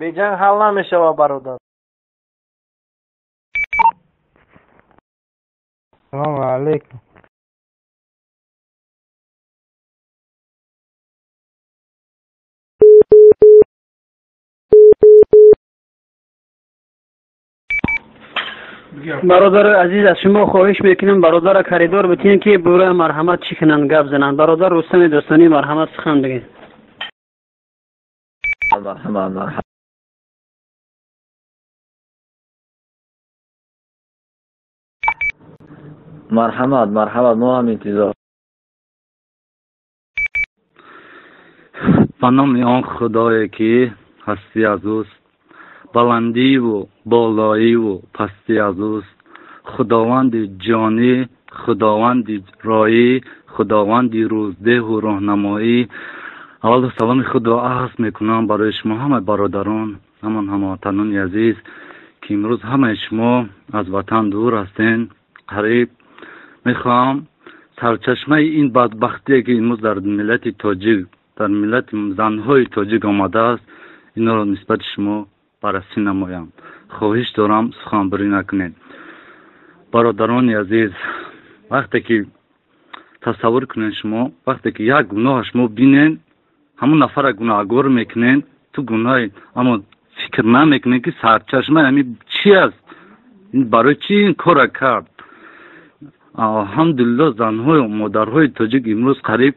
به جنگ حل نمیشه و برادر. سلام علیکم. برادر عزیز از شما خواهش میکنم برادر کاریدور بتین که برای مرحمت چی کنن گپ زنن. برادر رستم دوستانی مرحمت سخن بگین. مرحمت ما هم انتظار. به نام آن خدایی که هستی از اوست، بلندی و بالایی و پستی از اوست، خداوند جانی، خداوند رایی، خداوند روزده و راهنمایی. اول سلام خدا عرض میکنم برای شما همه برادران، همان هموطنان عزیز که امروز همه شما از وطن دور هستین. قریب میخوام سرچشمه این بدبختی که امروز در ملت تاجیک، در ملت زنهای تاجیک آمده است، اینا را نسبت شما بررسی نمایم. خواهش دارم سخنوری نکنید. برادران عزیز، وقتی که تصور کنین شما، وقتی که یک گناه شما بینین، همون نفر گناهگار میکنین، تو گناه اما فکر نمیکنین که سرچشمه همین چی است، این برای چی این کار کرد. الحمدلله زنهای و مادرهای تاجیک امروز قریب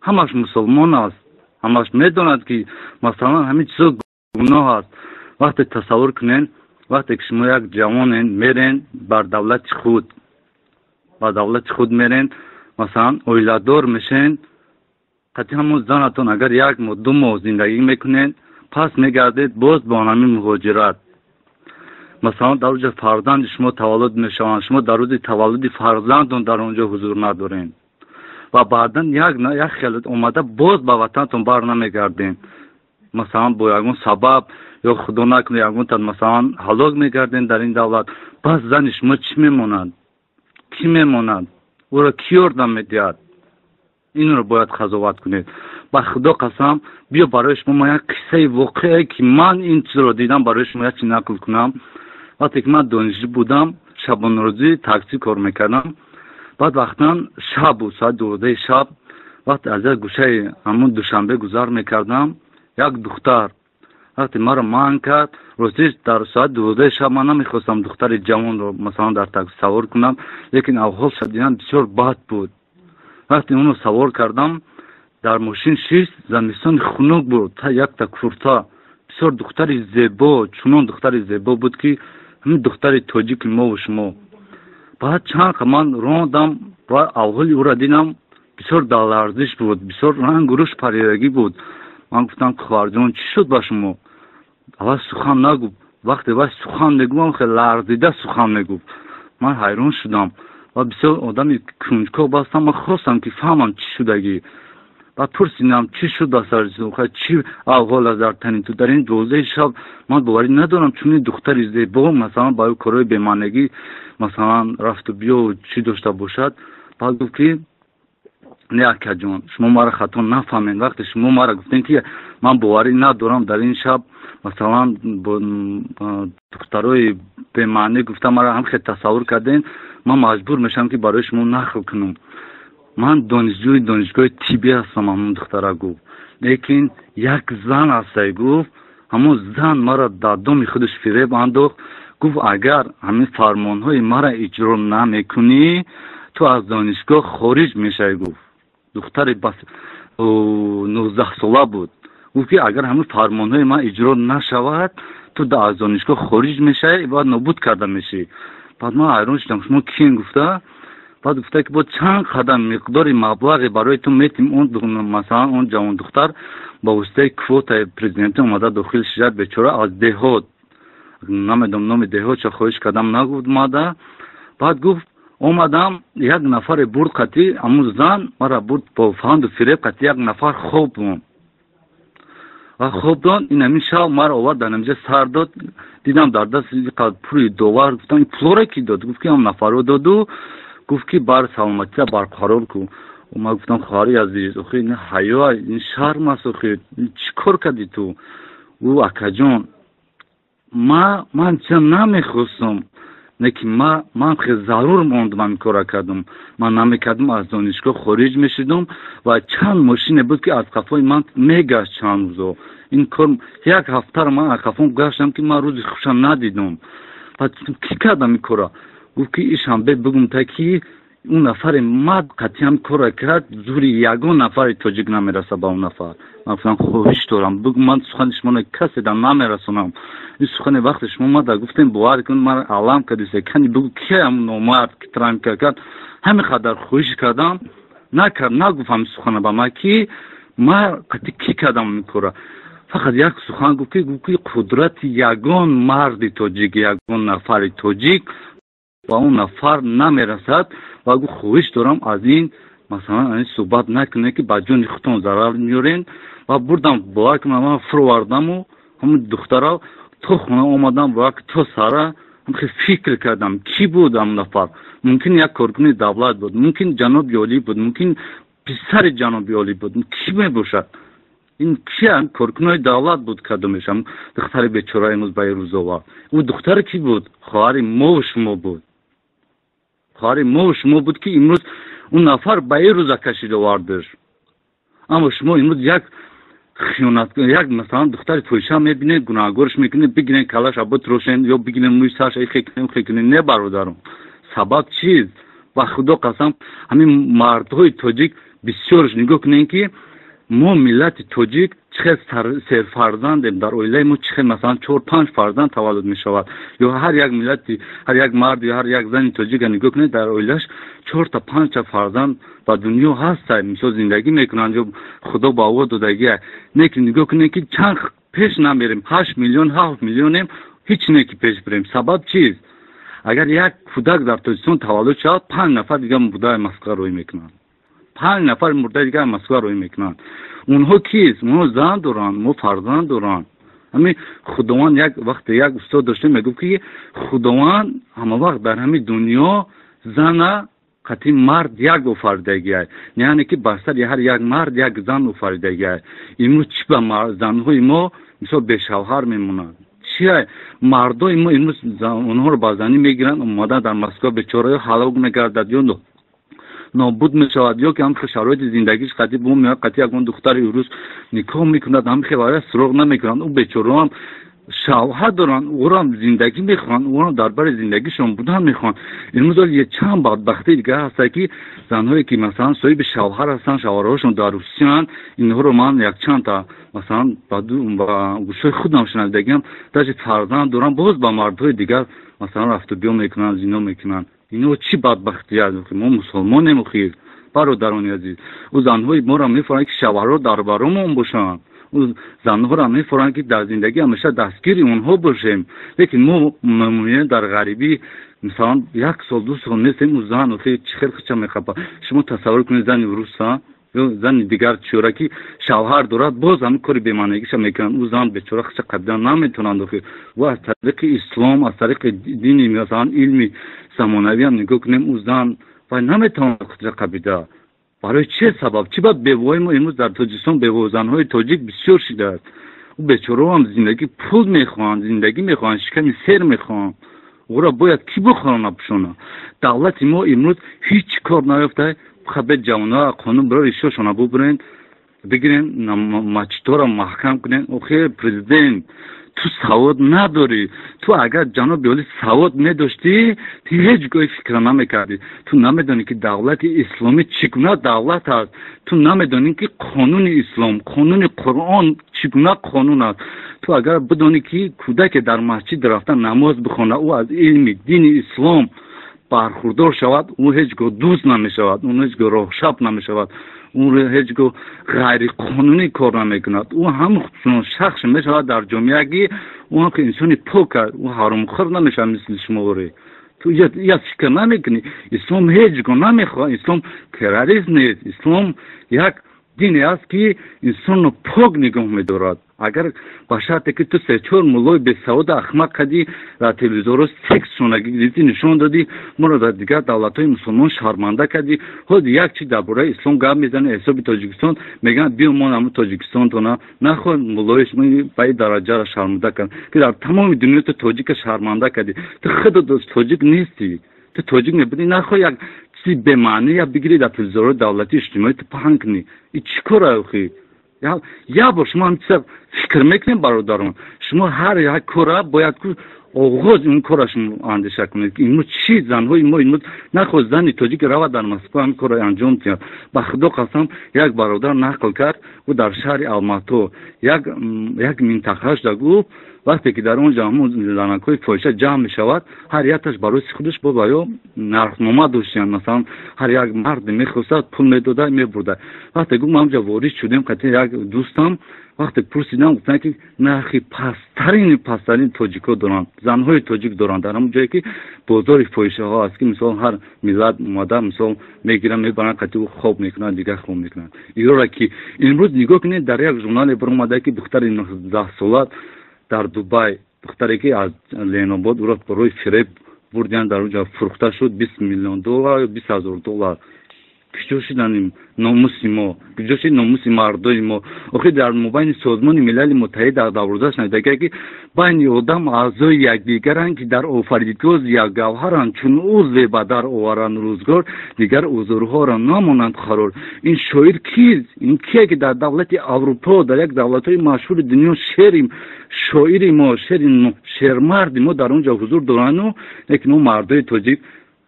همش مسلمان است، همش میداند که مثلا همین چیزا گناه است. وقتی تصور کنین، وقتی که شما یک جوانین میرین بر دولت خود میرین، مثلا اویلادار میشین، قطعی همون زنتون اگر یک ماه دو ماه زندگی میکنین، پس میگردید باز با همین مهاجرت. مثلا در روز فرزند شما تولد میشوند، شما در روز تولد فرزندتون در اونجا حضور ندارین و بعدا یک خیالت اومده باز به وطنتون بر نمیگردین. مثلا با یکون سبب یا خدا نکنه یکون تا مثلا هلاک میگردین در این دولت، پس زن شما چی میمونند؟ کی میمونند؟ او را کی یاردم میدهد؟ این رو باید قضاوت کنید. با خدا قسم بیا برای شما ما یک قصه واقعی که من این چیز رو دیدم برای شما یک چی نقل کنم. وقتی که من دانشجو بودم، شبانه روزی تاکسی کار میکردم. بعد وقتا شب بود، ساعت 12 شب، وقت از یک گوشه همون دوشنبه گذر میکردم، یک دختر وقتی مرا من کرد، روزی در ساعت 12 شب من نمیخواستم دختر جوان رو مثلا در تاکسی سوار کنم، لیکن اول شدیدن بسیار بد بود. وقتی اونو سوار کردم در ماشین شیست، زمستان خنک بود، تا یک تا کورتا، بسیار دختر زیبا، چونان دختر زیبا بود که همین دختر تاجیک ما و شما. بعد چند من راندم و اول او را دیدم، بسیار دلارزش بود، بسیار رنگ و روش پریدگی بود. من گفتم خواهر جان چی شد با شما؟ اول سخن نگو. وقتی باید سخن میگویم خیلی لرزیده سخن میگو. من حیران شدم و بسیار آدمی کنجکاو بستم. من خواستم که فهمم چی شدگی. بعد پرسیدم چی شد در سر چی احوال از در تنین تو در این 12 شب من باوری ندارم، چون دختر زیبا مثلا با کارهای بیمانگی مثلا رفت و بیا و چی داشته باشد. بعد گفت که نه اکا جان شما مرا خطا نفهمین. وقتی شما مرا گفتین که من باوری ندارم در این شب مثلا با دخترای بیمعنی گفتم مرا هم خیلی تصور کردین، من مجبور میشم که برای شما نقل کنم. من دانشگاه طبی هستم. همون دختره گفت لیکن یک زن هسته. گفت همون زن مرا در دم خودش فریب انداخت. گفت اگر همین فرمان های مرا اجرا نمیکنی تو از دانشگاه خارج میشه. گفت دختر بس 19 ساله بود. گفت که اگر همین فرمان های من اجرا نشود تو از دانشگاه خارج میشه و نابود کرده میشی. بعد من حیران شدم شما کین گفته؟ بعد گفته که با چند قدم مقدار مبلغی برای تو میتیم اون مثلا اون جوان دختر با واسطه کوتا پرزیدنت اومده داخل شهر بیچاره از دهات، نمیدونم نام دهات چه خواهش کردم نگفت ماده. بعد گفت اومدم یک نفر برد قطعی امون زن مرا برد با فند و فریب قطعی یک نفر خوب بود و خوب داد. این همین شب مرا آورد در نمیجه سر داد. دیدم در دست پولی دوار. گفتم این پلوره کی داد؟ گفت که هم نفر رو دادو. گفت که بر سلامتی برقرار کو. و من گفتم خواهری عزیز اخی این حیا این شرم است اخی چی کار کردی تو؟ او اکا جان من چم نمیخواستم نکی من خیلی ضرور موندم کار کردم. من نمیکردم از دانشگاه خارج میشدم و چند ماشین بود که از قفای من میگشت چند روزا. این کار یک هفته من از قفام گشتم که من روزی خوشم ندیدم. پس کی کردم این کارا؟ گفت که ایشان بگم تا که اون نفر مرد قطعا کار کرد زوری یگان نفر تاجیک نمیرسه با اون نفر. من گفتم خواهش دارم بگم من سخن شما کسی دم نمیرسونم. این سخن وقت شما ما گفتیم باور کن من علم کردیسه کنی بگو که هم نامرد که ترم کرد همین خدر خواهش کردم نگفتم سخن با ما که ما قطعی کی کردم میکره. فقط یک سخن گفت که قدرت یگان مرد تاجیک یگان نفر تاجیک و اون نفر نمیرسد و اگه خواهش دارم از این مثلا این صحبت نکنه که با جون خودتون ضرر میارین. و بردم با که من فروردم و همون دخترها تو خونه آمدم با که تو سارا هم فکر کردم کی بود اون نفر. ممکن یک کارکنی دولت بود، ممکن جناب عالی بود، ممکن پسر جناب عالی بود، کی میباشد؟ این کیان کارکنای دولت بود کدومشم دختر بیچاره امروز به روزا. او دختر کی بود؟ خواهر ما و شما بود. خواهر ما و شما بود که امروز اون نفر به این روزا کشیده واردش. اما شما امروز یک خیانت یک مثلا دختر تویشا میبینید گناهگارش میکنید بگیرین کلاش آباد روشن یا بگیرین موی سرش خیکنین نه برادرم. سبب چیز؟ و خدا قسم همین مردهای تاجیک بسیارش نگاه کنین که ما ملت تاجیک چقدر سرفرزندیم. در اویله ما چقدر مثلا 4-5 فرزند تولد می شود. یا هر یک ملتی هر یک مرد یا هر یک زن تاجیک نگاه کنید در اویلهش 4-5 فرزند با دنیا هست مثلا زندگی میکنند یا خدا با او دادگی. نیکی نگاه کنید که چند پیش نمیریم 8 میلیون 7 میلیونیم هیچ نیکی پیش بریم. سبب چیز؟ اگر یک کودک در تاجیکستان تولد شود 5 نفر دیگه مرده مسخره روی میکنند. 5 نفر مرده دیگه مسخره روی میکنند. اونها کیست؟ اونها زن دارن، ما فرزند دارن. همین خداوند یک وقت یک استاد داشته میگفت که خداوند همه وقت در همین دنیا زن قطعی مرد یک آفریدگی است. یعنی که بستر هر یک مرد یک زن آفریدگی است. امروز چی به زنهای ما مثلا به شوهر میمونند؟ چیه؟ مردای ما امروز اونها رو با زنی میگیرن اومدن در مسکو بیچاره هلاک میگردد یا نابود میشود یا که هم شرایط زندگیش قطعی بوم میاد. قطعی اگه دختر روز نکاح میکند هم خیلی سراغ نمیکنند. او بیچاره هم شوهر دارن او هم زندگی میخوان او هم درباره زندگیشون بودن میخوان. امروز یه چند بدبختی دیگه هست که زنهایی که مثلا صاحب شوهر هستن شوهرهاشون در روسیان اینها رو من یک چند تا مثلا با گوشه خودم شنیدگیم داشت فرزند دارن باز با مردهای دیگر مثلا رفت و بیا میکنن زنا میکنن. اینو چی بدبختی است که ما مسلمانیم خیر برادران عزیز. او زنهای ما را میفرمایند که شوهرها در برامون باشن. او زنها را میفرمایند که در زندگی همیشه دستگیر اونها باشیم. لیکن ما معمولا در غریبی مثلا 1 سال 2 سال نیستیم او زن خیلی چخیر خچه میخوابه. شما تصور کنید زن روسا یا زن دیگر چورکی شوهر دارد باز هم کاری بی‌معنیش میکنن. او زن بیچاره خچه قبلا نمیتونند و از طریق اسلام از طریق دینی مثلا علمی زمانوی هم نگاه کنیم او زن و نمیتونه خچه قبیده. برای چه سبب؟ چی باید بیوهای ما امروز در تاجیکستان بیوه زنهای تاجیک بسیار شده است. او بیچاره هم زندگی پول میخوان، زندگی میخوان، شکم سر میخوان. او را باید کی بخورانه بشونه؟ دولت ما امروز هیچ کار نیافته. خب جوانها قانون برای ریشاشون ببرین بگیرین مچتا را محکم کنین. اوخی پرزیدنت تو سواد نداری. تو اگر جناب عالی سواد نداشتی تو هیچ گاهی فکر نمیکردی. تو نمیدانی که دولت اسلامی چگونه دولت است. تو نمیدانی که قانون اسلام قانون قرآن چگونه قانون است. تو اگر بدانی که کودک در مسجد رفتن نماز بخونه او از علم دین اسلام برخوردار شود او هیچ گاه دوست نمی شود. اون هیچ گاه راه شب نمی شود. اون هیچ گاه غیر قانونی کار نمی کند. او هم شخص می شود در جامعه که اون که انسانی پاک است او حرام خور نمی شود مثل شما وری. تو یا فکر نمی کنی اسلام هیچ گاه نمی خواه. اسلام تروریسم نیست. اسلام یک دینی است که انسان رو پاک نگاه می‌دارد. اگر با شرطی که تو سه چهار مولای به سعود احمق کردی در تلویزیون سکس شونگی نشون دادی، ما را در دیگر دولت‌های مسلمان شرمنده کردی. خود یک چیز درباره اسلام گپ میزنه، حساب تاجیکستان میگن بیا ما هم تاجیکستان تو نه خود مولایش می به درجه را شرمنده کردن که در تمام دنیا تو تاجیک شرمنده کردی. تو خودت تاجیک نیستی، تو تاجیک نبودی. نه خود یک چیز به معنی یا بگیری در تلویزیون دولتی اجتماعی تو پهن کنی. این چیکاره آخی؟ یا با شما هم چیز فکر میکنیم برادران، شما هر یک کار باید که آغاز اون کارش اندیشه کنید که اینو چی زنهای ما اینو نخواست زنی تاجیک رود در مسکو هم کار انجام دهد. به خدا قسم یک برادر نقل کرد و در شهر الماتو یک منطقهش دگو وقتی که در اونجا همون زنکای فاحشه جمع می شود هر یکش برای خودش با نرخنامه داشتن. مثلا هر یک مرد میخواست پول میداده میبرده. وقتی گفتم اونجا وارد شدیم قطعا یک دوستم وقتی پرسیدم گفتن که نرخی پسترین تاجیکا دارن، زنهای تاجیک دارن در همون جایی که بازار فاحشه ها است که مثلا هر ملت اومده مثلا میگیرن میبرن قطعا خواب میکنن دیگه خواب میکنن. ایرا که امروز نگاه کنید در یک ژورنال بر اومده که دختر 19 ساله در دبی دختری که از لیناباد او را برای فریب بردن در اونجا فروخته شد 20 میلیون دلار یا 20,000 دلار. کجا شدن ناموس ما، کجا شد ناموس مردای ما؟ آخه در مبین سازمان ملل متحد در دوازده شنیده که بین آدم اعضای یکدیگرند که در آفریدگاه یک گوهرند چون عضو به در آورند روزگار دیگر عضوها را نمانند قرار. این شاعر کیست؟ این کیه که در دولت اروپا در یک دولت‌های مشهور دنیا شاعر ما شعرمرد ما در اونجا حضور دارند و لیکن اون مردای تاجیک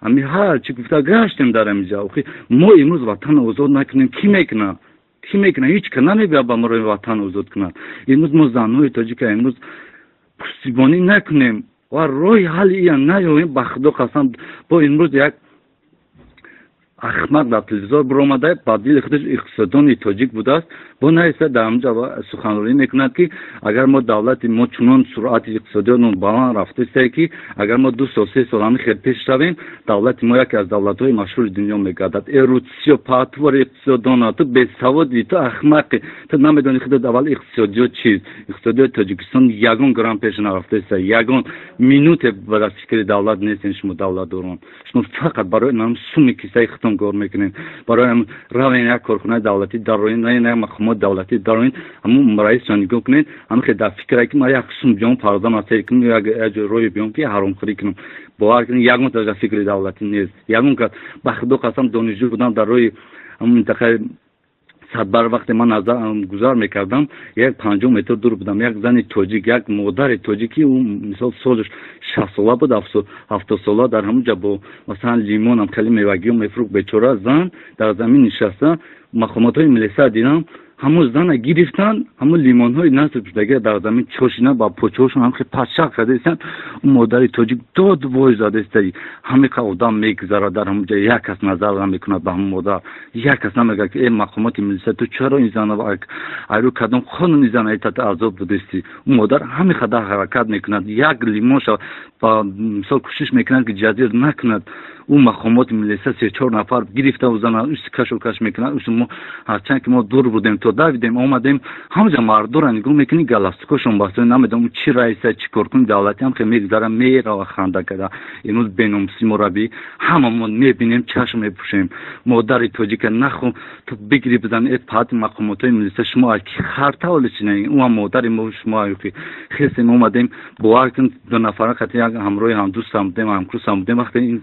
همین هر چی گفته گشتیم در اینجا. ما امروز وطن آزاد نکنیم کی میکنه؟ هیچ که نمیباید با ما رو وطن آزاد کنند. امروز ما زنهای تاجیک امروز پشتیبانی نکنیم و رای حل یا نیاییم. به خدا قسم با امروز یک احمق در تلویزیون برآمده بدیل خودش اقتصاددان تاجیک بوده است با نایسته در اونجا سخنرانی میکند که اگر ما دولت ما چنان سرعت اقتصادی اون بالا رفته است که اگر ما 2 سال 3 سال خیلی پیش رویم دولت ما یکی از دولت‌های مشهور دنیا میگردد. اروتسیو پاتور اقتصاددان تو به سوادی تو احمق تو نمیدونی خودت اول اقتصادی چیز اقتصادی تاجیکستان یگان گرم پیش نرفته است، یگان مینوت به فکر دولت نیست. شما دولت دارون شما فقط برای نام سومی کیسه ختم کار میکنین، برای روین یک کارخانه دولتی دارین نه مقامات دولتی دارین همون رئیس نگاه کنین هم که در فکر که ما یک قسم بیام پردام است که یک روی بیام که حرام خوری کنم باور کنین یگان در فکر دولتی نیست. یگان که به خدا قسم دانشجو بودم در روی همون منطقه صدبر وقتی من نظر گذار میکردم یک 5 متر دور بودم یک زن تاجیک یک مادر تاجیکی اون مثلا سالش 60 ساله بود 70 ساله در همونجا با مثلا لیمون هم کلی میوگی میفروخت بیچاره زن در زمین نشسته. مقامات ملیسا دیدم همون زن گرفتن همون لیمون های نصف شده در زمین چوشینا با پوچوشون هم خیلی پشک کرده ایستن. اون مادر تاجیک داد وای زده است. همه که آدم میگذاره در همونجا یک کس نظر نمیکنه به همون مادر، یک کس نمیگه که ای مقامات ملیسا تو چرا این زن رو ایرو کدام قانونی زن ایتت عذاب بودستی. اون مادر همه خدا حرکت میکند یک لیمونش با مثال کوشش میکند که جزیر نکند. اون مقامات ملیسا 3-4 نفر گرفته و زن اوش کش میکنند. اوش ما هرچند که ما دور بودیم تو دویدیم اومدیم همونجا مردم نگاه میکنی گلاستیکشون باسته نمیدونم چی رئیسه چی کار کنی دولتی هم که میگذاره میره و خنده کرده. امروز بیناموسی مربی هممون میبینیم چشم میپوشیم. مادر تاجیک نخو تو بگیری بزن اتحاد مقامات ملیسا شما که خرطه ولی چی نه اون مادر ما شما خیلی اومدیم باور کن 2 نفر خاطر همراه هم دوستم بودیم هم کروسم بودیم. وقتی این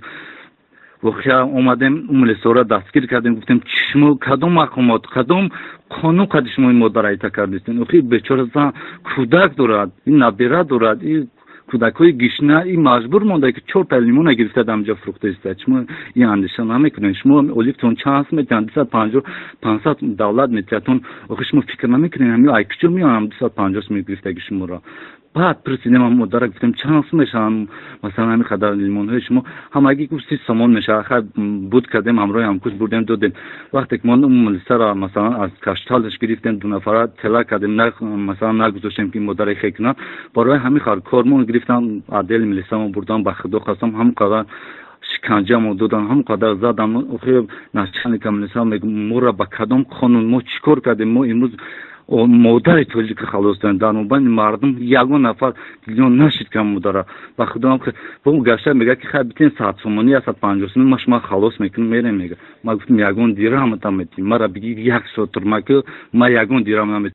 وقتی اومدیم اون ملیسا را دستگیر کردیم گفتیم شما کدام مقامات کدام قانون قد شما این مادر ایتا کردید؟ اوخی بیچاره زن کودک دارد این نبیره دارد این کودکای گشنه این مجبور مونده که 4 تا لیمون گرفته دمجا فروخته است. شما این اندیشه نمیکنین شما اولیفتون چند میتونن 250 دولت میتونن اوخی شما فکر نمیکنین همین ایکچو میانم 250 میگرفته که شما را بعد پرسیدم هم مادر گفتم چند میشن مثلا همین خدر لیمون های شما همگی گفتی سامان میشه آخر بود کردیم همراه همکوس بردیم دادیم. وقتی که ما اون ملیسا را مثلا از کشتالش گرفتیم 2 نفر طلا کردیم مثلا نگذاشتیم که مادر خیلی کنن برای همین کارمون گرفتم عدل ملیسا ما بردم به خدا قسم هم کار شکنجه‌مو دادن هم قدر زدم آخه начальникам نسام میگم ما را با کدام قانون ما چیکار کردیم ما امروز مادر تولی که خلاص دادن در مبین مردم یگان نفر دیگه نشید که مادر و خودم که با اون گشته میگه که خیلی بتین 100 سومانی یا 150 سومانی ما خلاص میکنم میرم میگه ما گفتم یگان دیرم هم میتیم ما را بگی 1 ساعت ما که ما یگان دیرم